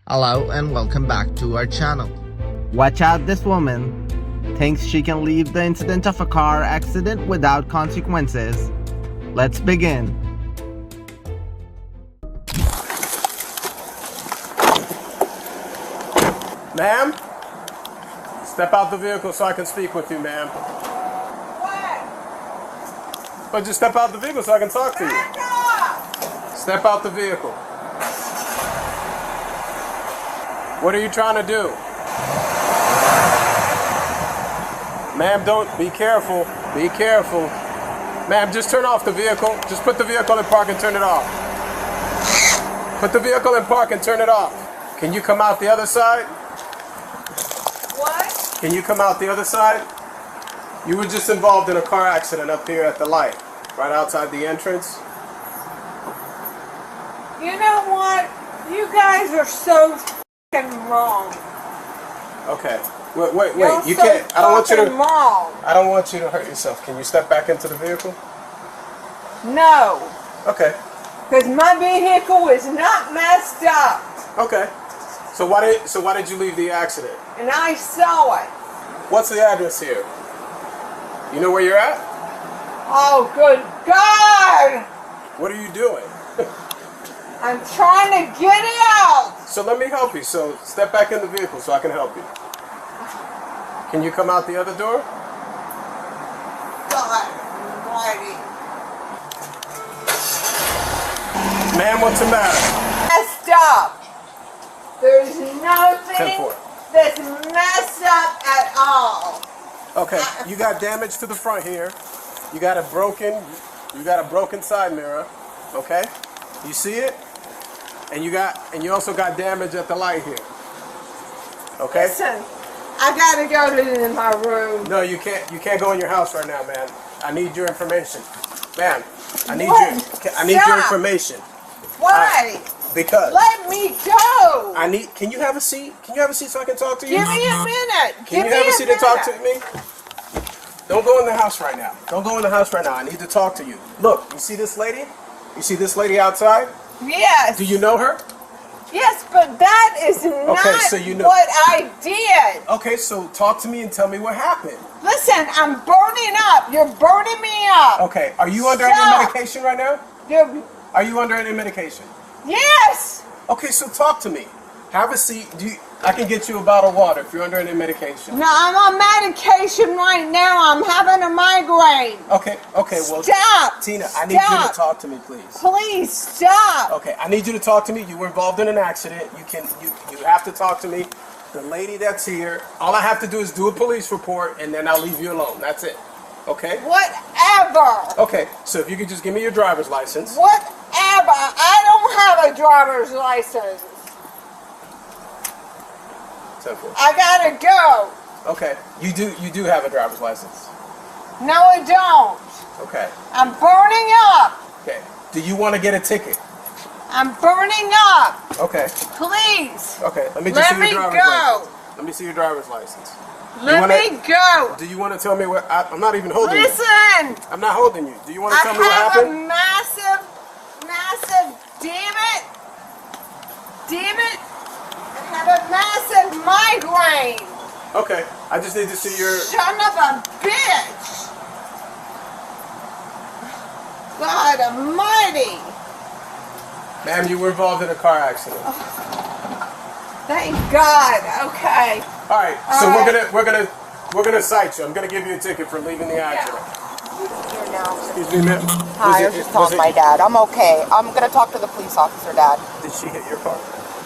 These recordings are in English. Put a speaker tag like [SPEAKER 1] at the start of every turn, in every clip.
[SPEAKER 1] Hello and welcome back to our channel.
[SPEAKER 2] Watch out, this woman thinks she can leave the incident of a car accident without consequences. Let's begin.
[SPEAKER 3] Ma'am? Step out the vehicle so I can speak with you, ma'am.
[SPEAKER 4] What?
[SPEAKER 3] But just step out the vehicle so I can talk to you.
[SPEAKER 4] Back up!
[SPEAKER 3] Step out the vehicle. What are you trying to do? Ma'am, don't, be careful. Be careful. Ma'am, just turn off the vehicle. Just put the vehicle in park and turn it off. Put the vehicle in park and turn it off. Can you come out the other side?
[SPEAKER 4] What?
[SPEAKER 3] Can you come out the other side? You were just involved in a car accident up here at the light, right outside the entrance.
[SPEAKER 4] You know what? You guys are so f***ing wrong.
[SPEAKER 3] Okay. Wait.
[SPEAKER 4] You're
[SPEAKER 3] You
[SPEAKER 4] so
[SPEAKER 3] can't. I don't want you to.
[SPEAKER 4] fucking wrong.
[SPEAKER 3] I don't want you to hurt yourself. Can you step back into the vehicle?
[SPEAKER 4] No.
[SPEAKER 3] Okay.
[SPEAKER 4] Because my vehicle is not messed up.
[SPEAKER 3] Okay. So why did you leave the accident?
[SPEAKER 4] And I saw it.
[SPEAKER 3] What's the address here? You know where you're at?
[SPEAKER 4] Oh, good God!
[SPEAKER 3] What are you doing?
[SPEAKER 4] I'm trying to get out.
[SPEAKER 3] So let me help you. So step back in the vehicle so I can help you. Can you come out the other door?
[SPEAKER 4] God almighty.
[SPEAKER 3] Ma'am, what's the matter?
[SPEAKER 4] Messed up. There's nothing
[SPEAKER 3] 10-4.
[SPEAKER 4] that's messed up at all.
[SPEAKER 3] Okay. You got damage to the front here. You got a broken side mirror. Okay? You see it? And you also got damage at the light here. Okay?
[SPEAKER 4] Listen, I gotta go to my room.
[SPEAKER 3] No, you can't go in your house right now, man. I need your information. Ma'am, I need your information.
[SPEAKER 4] Why?
[SPEAKER 3] Because
[SPEAKER 4] Let me go.
[SPEAKER 3] can you have a seat? Can you have a seat so I can talk to you?
[SPEAKER 4] Give me a minute.
[SPEAKER 3] Can you have a seat to talk to me? Don't go in the house right now. Don't go in the house right now. I need to talk to you. Look, you see this lady? You see this lady outside?
[SPEAKER 4] Yes.
[SPEAKER 3] Do you know her?
[SPEAKER 4] Yes, but that is not
[SPEAKER 3] so you know-
[SPEAKER 4] what I did.
[SPEAKER 3] Okay, so talk to me and tell me what happened.
[SPEAKER 4] Listen, I'm burning up. You're burning me up.
[SPEAKER 3] Okay, are you under any
[SPEAKER 4] Stop.
[SPEAKER 3] medication right now? Are you under any medication?
[SPEAKER 4] Yes.
[SPEAKER 3] Okay, so talk to me. Have a seat. I can get you a bottle of water if you're under any medication.
[SPEAKER 4] No, I'm on medication right now. I'm having a migraine.
[SPEAKER 3] Okay, well,
[SPEAKER 4] Stop.
[SPEAKER 3] Tina, I need you to talk to me, please.
[SPEAKER 4] Please stop.
[SPEAKER 3] Okay, I need you to talk to me. You were involved in an accident. You have to talk to me. The lady that's here, all I have to do is do a police report, and then I'll leave you alone. That's it. Okay?
[SPEAKER 4] Whatever.
[SPEAKER 3] Okay, so if you could just give me your driver's license.
[SPEAKER 4] Whatever. I don't have a driver's license.
[SPEAKER 3] 10-4.
[SPEAKER 4] I gotta go.
[SPEAKER 3] Okay, you do have a driver's license.
[SPEAKER 4] No, I don't.
[SPEAKER 3] Okay.
[SPEAKER 4] I'm burning up.
[SPEAKER 3] Okay. Do you want to get a ticket?
[SPEAKER 4] I'm burning up.
[SPEAKER 3] Okay.
[SPEAKER 4] Please.
[SPEAKER 3] Okay. Let me just see your driver's
[SPEAKER 4] go.
[SPEAKER 3] license. Let me see your driver's license.
[SPEAKER 4] Let me go.
[SPEAKER 3] Do you want to tell me what? I'm not even holding you.
[SPEAKER 4] Listen.
[SPEAKER 3] I'm not holding you. Do you want to tell me what
[SPEAKER 4] I have
[SPEAKER 3] happened?
[SPEAKER 4] a massive, damn it. I have a massive migraine.
[SPEAKER 3] Okay. I just need to see your.
[SPEAKER 4] Son of a bitch. God almighty.
[SPEAKER 3] Ma'am, you were involved in a car accident.
[SPEAKER 4] Thank God. Okay.
[SPEAKER 3] All right. So we're gonna cite you. I'm gonna give you a ticket for leaving the accident. Excuse me, ma'am.
[SPEAKER 5] Hi, I was just calling my dad. I'm okay. I'm gonna talk to the police officer, Dad.
[SPEAKER 3] Did she hit your car?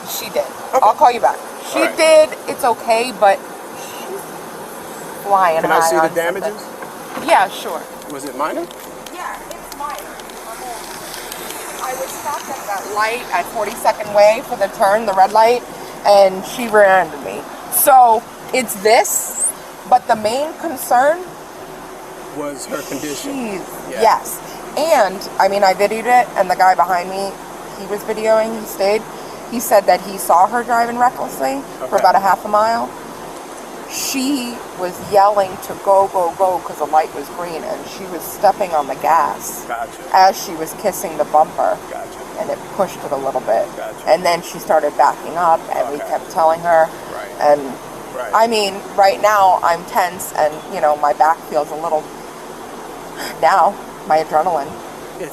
[SPEAKER 5] She did.
[SPEAKER 3] Okay.
[SPEAKER 5] I'll call you back. She
[SPEAKER 3] All right.
[SPEAKER 5] did. It's okay, but she's flying
[SPEAKER 3] Can
[SPEAKER 5] high
[SPEAKER 3] I see
[SPEAKER 5] on
[SPEAKER 3] the damages?
[SPEAKER 5] something. Yeah, sure.
[SPEAKER 3] Was it minor?
[SPEAKER 5] Yeah, it's minor. I was stopped at that light at 42nd Way for the turn, the red light, and she ran into me. So it's this, but the main concern
[SPEAKER 3] Was her condition? Yeah.
[SPEAKER 5] Yes. And, I mean, I videoed it, and the guy behind me, he was videoing, he stayed. He said that he saw her driving recklessly for about a half a mile. She was yelling to go, because the light was green, and she was stepping on the gas
[SPEAKER 3] Gotcha.
[SPEAKER 5] as she was kissing the bumper.
[SPEAKER 3] Gotcha.
[SPEAKER 5] and it pushed it a little bit.
[SPEAKER 3] Gotcha.
[SPEAKER 5] And then she started backing up, and we kept telling her.
[SPEAKER 3] Right.
[SPEAKER 5] And
[SPEAKER 3] Right.
[SPEAKER 5] I mean, right now I'm tense, and my back feels a little. Now my adrenaline.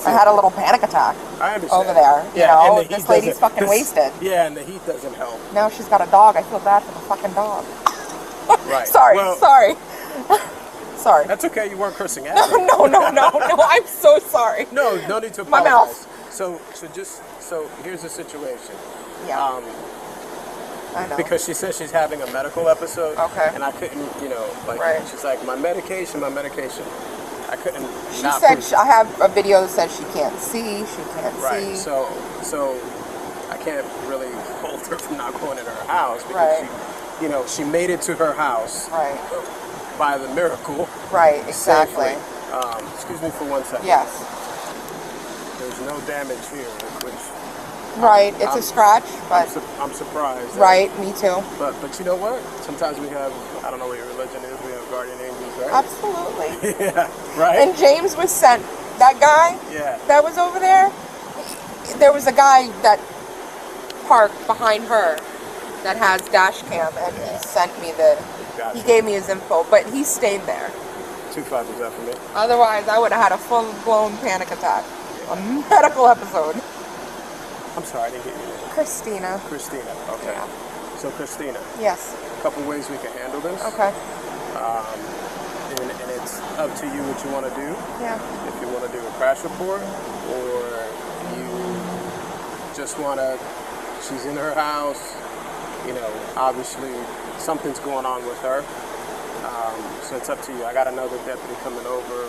[SPEAKER 5] I had a little panic attack.
[SPEAKER 3] I understand.
[SPEAKER 5] Over there.
[SPEAKER 3] Yeah, and the
[SPEAKER 5] this
[SPEAKER 3] heat
[SPEAKER 5] lady's fucking wasted.
[SPEAKER 3] Yeah, and the heat doesn't help.
[SPEAKER 5] Now she's got a dog. I feel bad for the fucking dog.
[SPEAKER 3] Right.
[SPEAKER 5] Sorry.
[SPEAKER 3] That's okay. You weren't cursing at me.
[SPEAKER 5] No. I'm so sorry.
[SPEAKER 3] No need to apologize.
[SPEAKER 5] My mouth.
[SPEAKER 3] So here's the situation.
[SPEAKER 5] Yeah. I know.
[SPEAKER 3] Because she says she's having a medical episode.
[SPEAKER 5] Okay.
[SPEAKER 3] And I couldn't,
[SPEAKER 5] Right.
[SPEAKER 3] she's like, my medication. I couldn't.
[SPEAKER 5] She
[SPEAKER 3] not
[SPEAKER 5] said,
[SPEAKER 3] prove-
[SPEAKER 5] I have a video that says she can't see.
[SPEAKER 3] Right. So I can't really hold her from not going in her house because she made it to her house.
[SPEAKER 5] Right.
[SPEAKER 3] By the miracle.
[SPEAKER 5] Right. Exactly.
[SPEAKER 3] Safely. Excuse me for 1 second.
[SPEAKER 5] Yes.
[SPEAKER 3] There's no damage here, which.
[SPEAKER 5] Right. It's a scratch, but.
[SPEAKER 3] I'm surprised.
[SPEAKER 5] Right. Me too.
[SPEAKER 3] But you know what? Sometimes we have, I don't know what your religion is, we have guardian angels, right?
[SPEAKER 5] Absolutely.
[SPEAKER 3] Yeah. Right.
[SPEAKER 5] And James was sent. That guy.
[SPEAKER 3] Yeah.
[SPEAKER 5] That was over there. There was a guy that parked behind her that has dash cam, and he sent me He gave me his info, but he stayed there.
[SPEAKER 3] 2-5 is that for me?
[SPEAKER 5] Otherwise, I would have had a full-blown panic attack. A medical episode.
[SPEAKER 3] I'm sorry, I didn't get your name.
[SPEAKER 5] Christina.
[SPEAKER 3] Christina, okay.
[SPEAKER 5] Yeah.
[SPEAKER 3] So Christina,
[SPEAKER 5] Yes.
[SPEAKER 3] a couple ways we can handle this.
[SPEAKER 5] Okay.
[SPEAKER 3] And it's up to you what you want to do.
[SPEAKER 5] Yeah.
[SPEAKER 3] If you want to do a crash report, or you just want to, she's in her house, obviously something's going on with her. So it's up to you. I got another deputy coming over,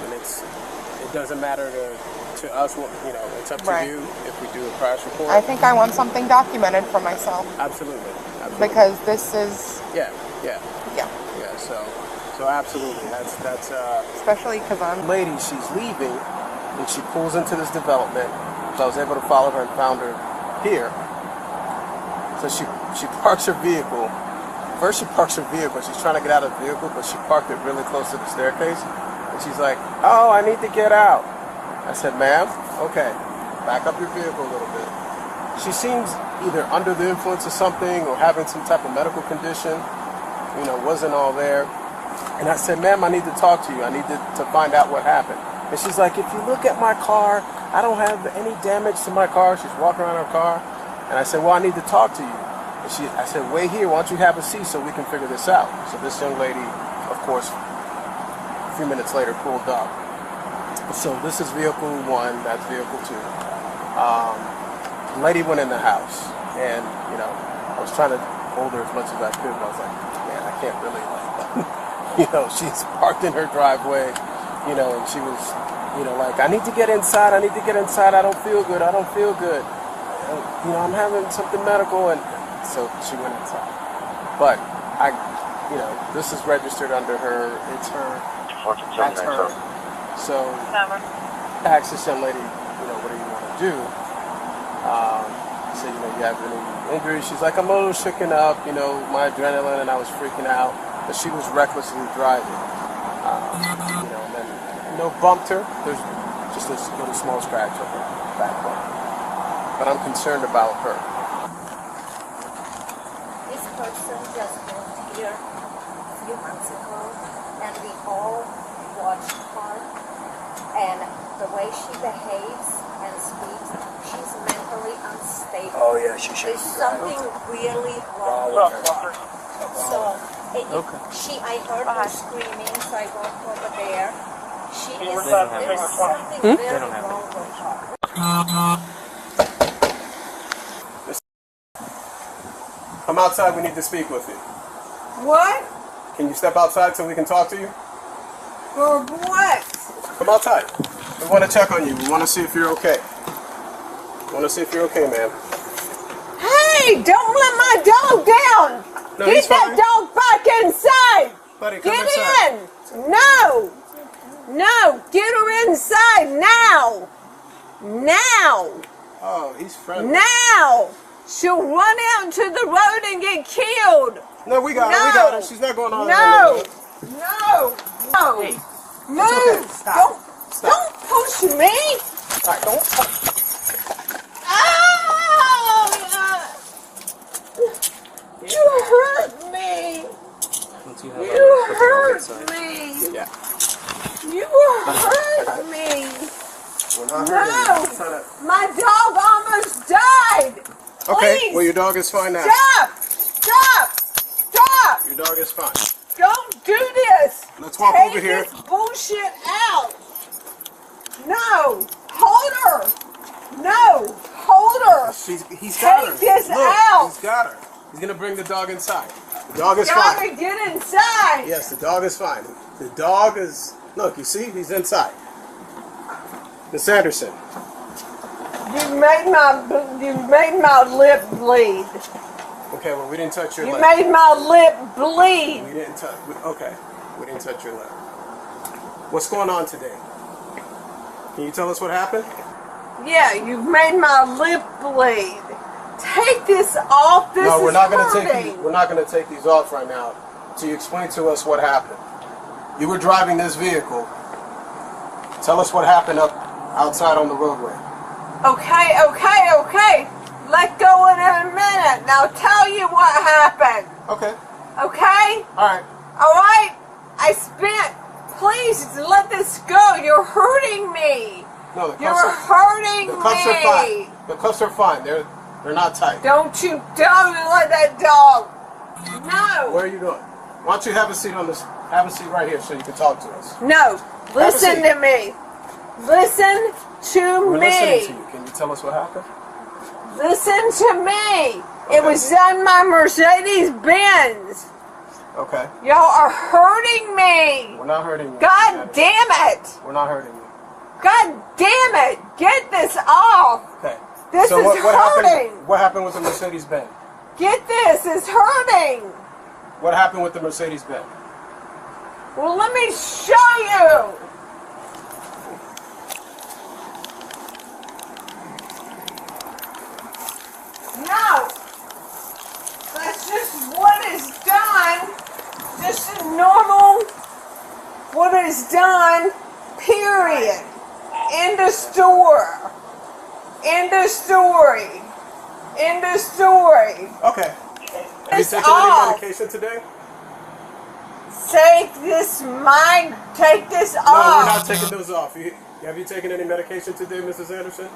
[SPEAKER 3] and it doesn't matter to us. It's up to you if we do a crash report.
[SPEAKER 5] I think I want something documented for myself.
[SPEAKER 3] Absolutely.
[SPEAKER 5] Because this is.
[SPEAKER 3] Yeah. So absolutely. That's.
[SPEAKER 5] Especially because I'm.
[SPEAKER 3] Lady, she's leaving, and she pulls into this development. So I was able to follow her and found her here. So she parks her vehicle. First she parks her vehicle. She's trying to get out of the vehicle, but she parked it really close to the staircase. And she's like, "Oh, I need to get out." I said, "Ma'am, okay, back up your vehicle a little bit." She seems either under the influence of something or having some type of medical condition. Wasn't all there. And I said, "Ma'am, I need to talk to you. I need to find out what happened." And she's like, "If you look at my car, I don't have any damage to my car." She's walking around her car. And I said, "Well, I need to talk to you." And I said, "Wait here, why don't you have a seat so we can figure this out?" So this young lady, of course, a few minutes later pulled up. So this is vehicle 1, that's vehicle 2. The lady went in the house, and I was trying to hold her as much as I could, but I was like, man, I can't really, she's parked in her driveway, and she was, like, I need to get inside, I don't feel good, I'm having something medical, and so she went inside. But this is registered under her, it's her, that's her. So I asked this young lady, what do you want to do? I said, you have any injuries? She's like, I'm a little shaken up, my adrenaline, and I was freaking out. But she was recklessly driving. And then, bumped her. There's just a little small scratch on her back bump. But I'm concerned about her.
[SPEAKER 6] This person just moved here a few months ago, and we all watched her. And the way she behaves and speaks, she's mentally unstable.
[SPEAKER 7] Oh yeah, she should.
[SPEAKER 6] There's something really wrong with her. So I heard her screaming, so I walked over there. There's something very wrong with her.
[SPEAKER 3] Come outside, we need to speak with you.
[SPEAKER 4] What?
[SPEAKER 3] Can you step outside so we can talk to you?
[SPEAKER 4] For what?
[SPEAKER 3] Come outside. We want to check on you. We want to see if you're okay. Ma'am.
[SPEAKER 4] Hey, don't let my dog down!
[SPEAKER 3] No,
[SPEAKER 4] Get
[SPEAKER 3] he's
[SPEAKER 4] that
[SPEAKER 3] fine.
[SPEAKER 4] dog back inside!
[SPEAKER 3] Buddy, come
[SPEAKER 4] Get
[SPEAKER 3] inside.
[SPEAKER 4] in! No! Get her inside now! Now!
[SPEAKER 3] Oh, he's friendly.
[SPEAKER 4] Now! She'll run out into the road and get killed!
[SPEAKER 3] No, we got her. She's not going on.
[SPEAKER 4] No! Hey, move!
[SPEAKER 3] Okay. Stop.
[SPEAKER 4] Don't push me!
[SPEAKER 3] All right, don't. inside.
[SPEAKER 4] me.
[SPEAKER 3] Yeah.
[SPEAKER 4] You hurt me.
[SPEAKER 3] We're not hurting you.
[SPEAKER 4] No. My dog almost died.
[SPEAKER 3] Okay,
[SPEAKER 4] Please.
[SPEAKER 3] well, your dog is fine now.
[SPEAKER 4] Stop. Stop. Stop.
[SPEAKER 3] Your dog is fine.
[SPEAKER 4] Don't do this.
[SPEAKER 3] Let's walk
[SPEAKER 4] Take
[SPEAKER 3] over here.
[SPEAKER 4] this bullshit out. No. Hold her. No. Hold her.
[SPEAKER 3] He's got her.
[SPEAKER 4] Take this
[SPEAKER 3] Look,
[SPEAKER 4] out.
[SPEAKER 3] He's got her. He's going to bring the dog inside. The dog is
[SPEAKER 4] Gotta
[SPEAKER 3] fine.
[SPEAKER 4] get inside.
[SPEAKER 3] Yes, the dog is fine. The dog is... Look, you see? He's inside. Miss Anderson.
[SPEAKER 4] You made my lip bleed.
[SPEAKER 3] Okay, well, we didn't touch your
[SPEAKER 4] You
[SPEAKER 3] lip.
[SPEAKER 4] made my lip bleed.
[SPEAKER 3] We didn't touch... Okay, we didn't touch your lip. What's going on today? Can you tell us what happened?
[SPEAKER 4] Yeah, you've made my lip bleed. Take this off. This
[SPEAKER 3] No, we're
[SPEAKER 4] is
[SPEAKER 3] not going to
[SPEAKER 4] hurting.
[SPEAKER 3] take these. We're not going to take these off right now. So you explain to us what happened. You were driving this vehicle. Tell us what happened up outside on the roadway.
[SPEAKER 4] Okay. Let go in a minute. Now tell you what happened.
[SPEAKER 3] Okay.
[SPEAKER 4] Okay?
[SPEAKER 3] All
[SPEAKER 4] Alright? I spent... Please let this go. You're hurting me.
[SPEAKER 3] No, the cuffs
[SPEAKER 4] You're
[SPEAKER 3] are,
[SPEAKER 4] hurting
[SPEAKER 3] the cuffs
[SPEAKER 4] me.
[SPEAKER 3] are fine. The cuffs are fine. They're not tight.
[SPEAKER 4] Don't let that dog. No.
[SPEAKER 3] Where are you going? Why don't you have a seat on this? Have a seat right here so you can talk to us.
[SPEAKER 4] No. Listen
[SPEAKER 3] seat.
[SPEAKER 4] to me. Listen to
[SPEAKER 3] We're
[SPEAKER 4] me.
[SPEAKER 3] listening to you. Can you tell us what happened?
[SPEAKER 4] Listen to me.
[SPEAKER 3] Okay.
[SPEAKER 4] It was on my Mercedes Benz.
[SPEAKER 3] Okay.
[SPEAKER 4] Y'all are hurting me.
[SPEAKER 3] We're not hurting you.
[SPEAKER 4] God damn it.
[SPEAKER 3] We're not hurting you.
[SPEAKER 4] God damn it. Get this off.
[SPEAKER 3] Okay.
[SPEAKER 4] This
[SPEAKER 3] So
[SPEAKER 4] is
[SPEAKER 3] what
[SPEAKER 4] hurting.
[SPEAKER 3] happened? What happened with the Mercedes Benz?
[SPEAKER 4] Get this. It's hurting.
[SPEAKER 3] What happened with the Mercedes Benz?
[SPEAKER 4] Well, let me show you. No. That's just what is done. Just normal. What is done. Period. End of story. End of story. End of story.
[SPEAKER 3] Okay. Have you
[SPEAKER 4] It's
[SPEAKER 3] taken
[SPEAKER 4] off.
[SPEAKER 3] any medication today?
[SPEAKER 4] Take this
[SPEAKER 3] No, we're
[SPEAKER 4] off.
[SPEAKER 3] not taking those off. Have you taken any medication today, Mrs. Anderson?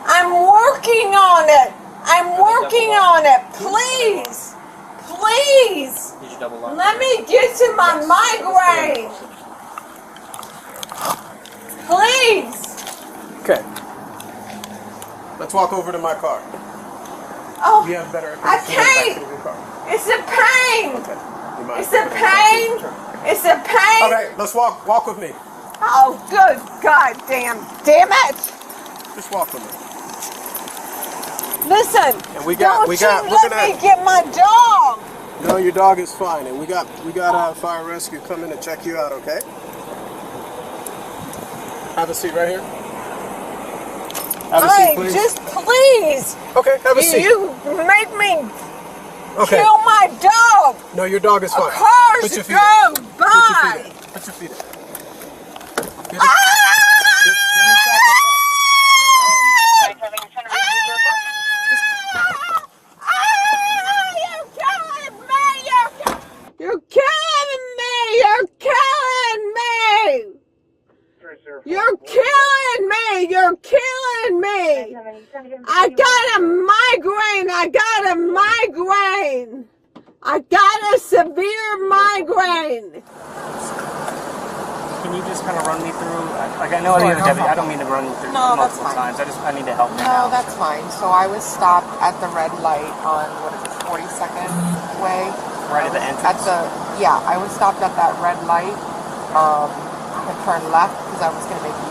[SPEAKER 4] I'm working on it. I'm working on it. Please. Please. Let me get to my migraine. Please.
[SPEAKER 3] Okay. Let's walk over to my car.
[SPEAKER 4] Oh,
[SPEAKER 3] We have better
[SPEAKER 4] I
[SPEAKER 3] information
[SPEAKER 4] can't.
[SPEAKER 3] back to your car.
[SPEAKER 4] It's a pain.
[SPEAKER 3] Okay. You mind
[SPEAKER 4] It's a
[SPEAKER 3] taking it?
[SPEAKER 4] pain. It's a pain.
[SPEAKER 3] Okay, let's walk with me.
[SPEAKER 4] Oh, good God damn it.
[SPEAKER 3] Just walk with me.
[SPEAKER 4] Listen.
[SPEAKER 3] And we got-
[SPEAKER 4] don't
[SPEAKER 3] we got-
[SPEAKER 4] you
[SPEAKER 3] we're
[SPEAKER 4] let
[SPEAKER 3] gonna-
[SPEAKER 4] me get my dog.
[SPEAKER 3] No, your dog is fine, and we got fire rescue coming to check you out. Okay. Have a seat right here. Have a seat, please.
[SPEAKER 4] Just please.
[SPEAKER 3] Okay, have a seat.
[SPEAKER 4] You make me
[SPEAKER 3] Okay.
[SPEAKER 4] kill my dog.
[SPEAKER 3] No, your dog is fine.
[SPEAKER 4] Cars
[SPEAKER 3] Put your feet
[SPEAKER 4] go
[SPEAKER 3] up.
[SPEAKER 4] by.
[SPEAKER 3] Put your feet up. Get
[SPEAKER 4] Ah!
[SPEAKER 3] inside the car.
[SPEAKER 4] You're killing me! You're killing me! You're killing me! You're killing me! I got a migraine! I got a migraine! I got a severe migraine!
[SPEAKER 7] Can you just kind of run me through? Like, I know I don't mean to run you through
[SPEAKER 5] No, that's
[SPEAKER 7] multiple
[SPEAKER 5] fine.
[SPEAKER 7] times. I need to help you
[SPEAKER 5] No,
[SPEAKER 7] out.
[SPEAKER 5] that's fine. So I was stopped at the red light on, 42nd Way?
[SPEAKER 7] Right at the entrance.
[SPEAKER 5] I was stopped at that red light. I turned left because I was going to make you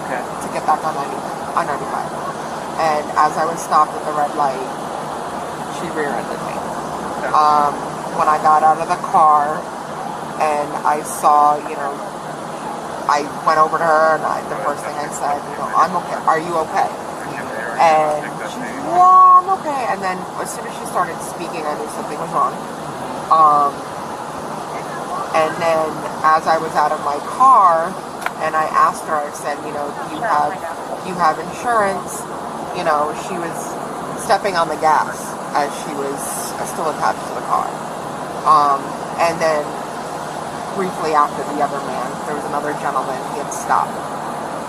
[SPEAKER 7] Okay.
[SPEAKER 5] to get back on 95. And as I was stopped at the red light, she rear-ended me.
[SPEAKER 7] Okay.
[SPEAKER 5] When I got out of the car and I saw, I went over to her and the first thing I said, I'm okay. Are you okay? And she said, well, I'm okay. And then as soon as she started speaking, I knew something was wrong. And then as I was out of my car and I asked her, I said, do you have insurance? She was stepping on the gas as she was still attached to the car. And then briefly after the other man. There was another gentleman, he had stopped,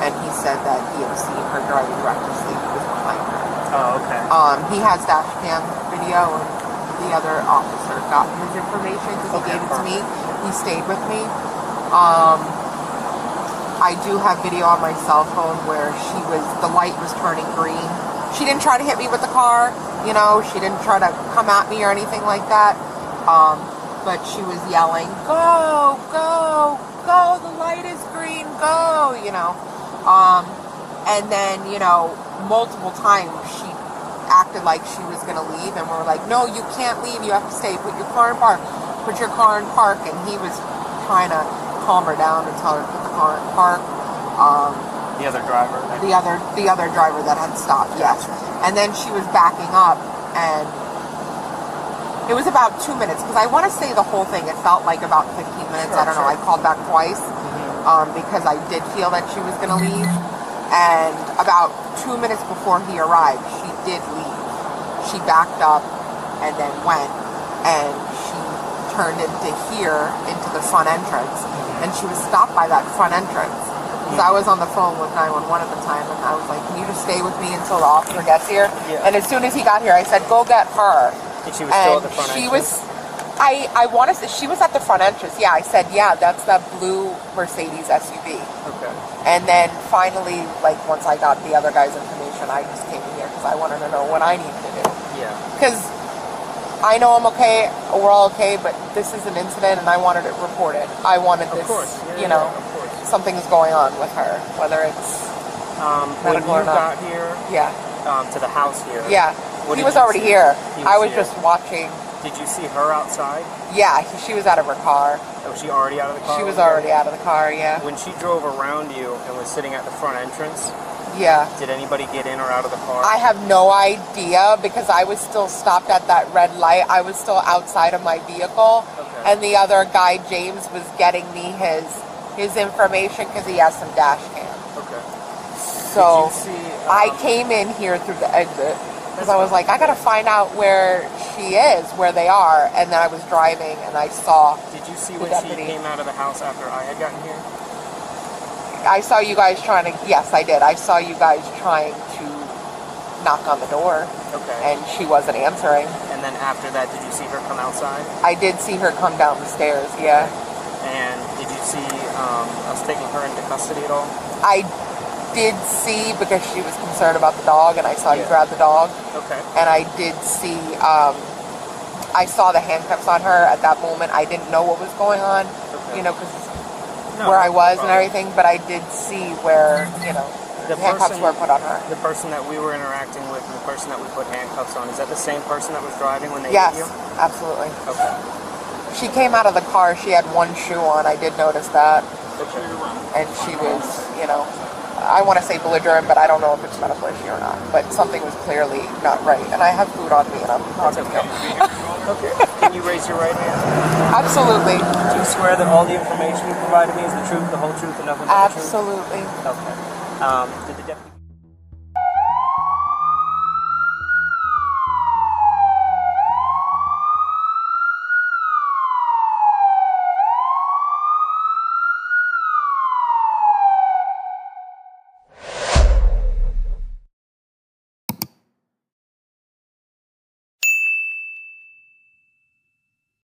[SPEAKER 5] and he said that he had seen her driving recklessly. He was behind her.
[SPEAKER 7] Oh, okay.
[SPEAKER 5] He has dash cam video, and the other officer got his information because he gave it to me. He stayed with me. I do have video on my cell phone where the light was turning green. She didn't try to hit me with the car, you know, she didn't try to come at me or anything like that. But she was yelling, go, go, go, the light is green, go, you know. And then, you know, multiple times she acted like she was going to leave, and we were like, no, you can't leave, you have to stay, put your car in park, put your car in park. And he was trying to calm her down and tell her to put the car in park.
[SPEAKER 7] The other driver?
[SPEAKER 5] The other driver that had stopped, yes. And then she was backing up, and it was about 2 minutes, because I want to say the whole thing, it felt like about 15 minutes, I don't know, I called back twice, because I did feel that she was going to leave. And about 2 minutes before he arrived, she did leave. She backed up and then went, and she turned into here, into the front entrance, and she was stopped by that front entrance. Because I was on the phone with 911 at the time, and I was like, can you just stay with me until the officer gets here? Yeah. And as soon as he got here, I said, go get her.
[SPEAKER 7] And she was still at the front entrance?
[SPEAKER 5] I want to say, she was at the front entrance. Yeah, I said, yeah, that's that blue Mercedes SUV.
[SPEAKER 7] Okay.
[SPEAKER 5] And then finally, like, once I got the other guy's information, I just came here because I wanted to know what I needed to do.
[SPEAKER 7] Yeah.
[SPEAKER 5] Because I know I'm okay, we're all okay, but this is an incident and I wanted it reported. I wanted this, you know, something's going on with her, whether it's medical or not.
[SPEAKER 7] When you got here, to the house here,
[SPEAKER 5] he was already here. I was just watching.
[SPEAKER 7] Did you see her outside?
[SPEAKER 5] Yeah, she was out of her car.
[SPEAKER 7] Was she already out of the car?
[SPEAKER 5] She was already out of the car, yeah.
[SPEAKER 7] When she drove around you and was sitting at the front entrance, did anybody get in or out of the car?
[SPEAKER 5] I have no idea, because I was still stopped at that red light. I was still outside of my vehicle, and the other guy, James, was getting me his information because he has some dash cam.
[SPEAKER 7] Okay.
[SPEAKER 5] So
[SPEAKER 7] did you see,
[SPEAKER 5] I came in here through the exit. Because I was like, I gotta find out where she is, where they are, and then I was driving and I saw.
[SPEAKER 7] Did you see when she came out of the house after I had gotten here?
[SPEAKER 5] I saw you guys trying to. Yes, I did. I saw you guys trying to knock on the door.
[SPEAKER 7] Okay.
[SPEAKER 5] And she wasn't answering.
[SPEAKER 7] And then after that, did you see her come outside?
[SPEAKER 5] I did see her come down the stairs. Yeah.
[SPEAKER 7] And did you see us taking her into custody at all?
[SPEAKER 5] I did see, because she was concerned about the dog, and I saw you grab the dog.
[SPEAKER 7] Okay.
[SPEAKER 5] And I did see, I saw the handcuffs on her at that moment. I didn't know what was going on, you know, because where I was and everything, but I did see where, you know, the handcuffs were put on her.
[SPEAKER 7] The person that we were interacting with and the person that we put handcuffs on, is that the same person that was driving when they hit you?
[SPEAKER 5] Yes, absolutely.
[SPEAKER 7] Okay.
[SPEAKER 5] She came out of the car, she had one shoe on, I did notice that.
[SPEAKER 7] Okay.
[SPEAKER 5] And she was, you know, I want to say belligerent, but I don't know if it's medical issue or not. But something was clearly not right. And I have food on me, and I'm talking to you.
[SPEAKER 7] Okay. Can you raise your right hand?
[SPEAKER 5] Absolutely.
[SPEAKER 7] Do you swear that all the information you provided me is the truth, the whole truth, and nothing but the truth?
[SPEAKER 5] Absolutely.
[SPEAKER 7] Okay. Did the deputy...